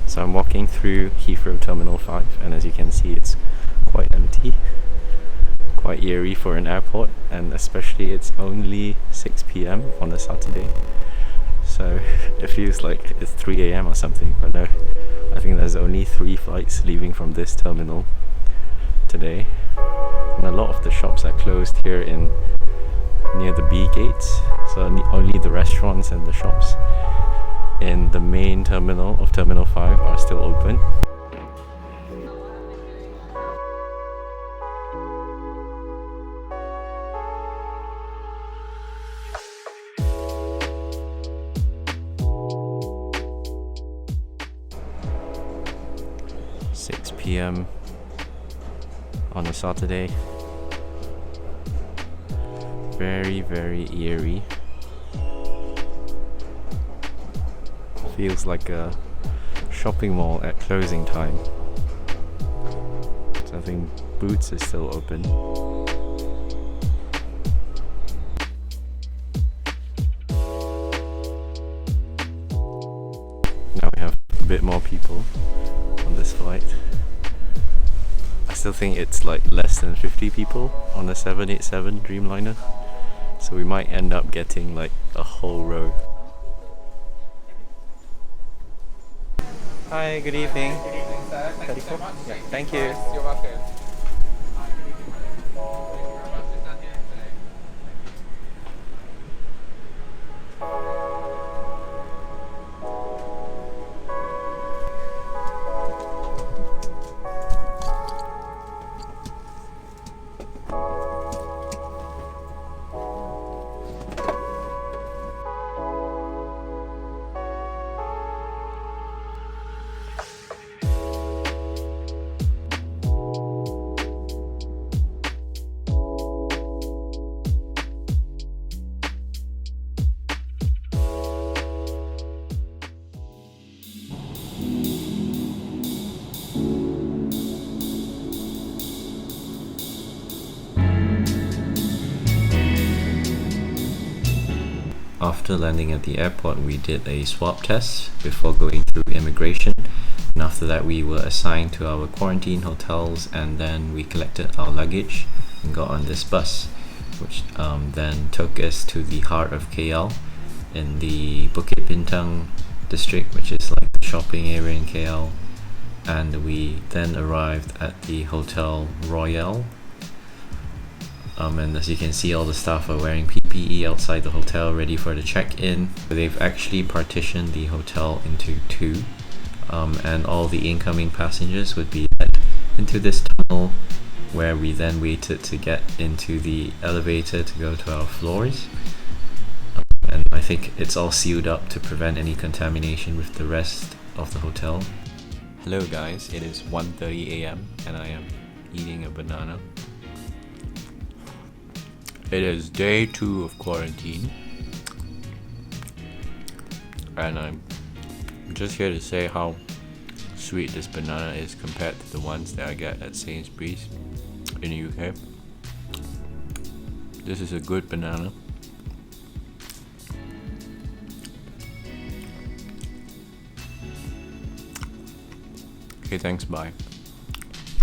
So I'm walking through Heathrow Terminal 5, and as you can see, it's quite empty, quite eerie for an airport, and especially it's only 6 p.m. on a Saturday. So it feels like it's 3 a.m. or something, but no, I think there's only 3 flights leaving from this terminal today. And a lot of the shops are closed here in near the B gates, so only the restaurants and the shops in the main terminal of Terminal 5 are still open. Six p.m. on a Saturday. Very, very eerie. Feels like a shopping mall at closing time. So I think Boots is still open. Now we have a bit more people on this flight. I still think it's like less than 50 people on the 787 Dreamliner. So we might end up getting like a whole row. Hi, good evening. Good evening, sir. Thank you so much. Yeah, thank you. You're welcome. After landing at the airport, we did a swab test before going through immigration, and after that we were assigned to our quarantine hotels, and then we collected our luggage and got on this bus, which then took us to the heart of KL in the Bukit Bintang district, which is like the shopping area in KL, and we then arrived at the Hotel Royal. And as you can see, all the staff are wearing PPE outside the hotel ready for the check-in. They've actually partitioned the hotel into two, and all the incoming passengers would be led into this tunnel where we then waited to get into the elevator to go to our floors. And I think it's all sealed up to prevent any contamination with the rest of the hotel. Hello guys, it is 1:30 a.m. and I am eating a banana. It is day 2 of quarantine, and I'm just here to say how sweet this banana is compared to the ones that I get at Sainsbury's in the UK. This is a good banana. Okay, thanks, bye.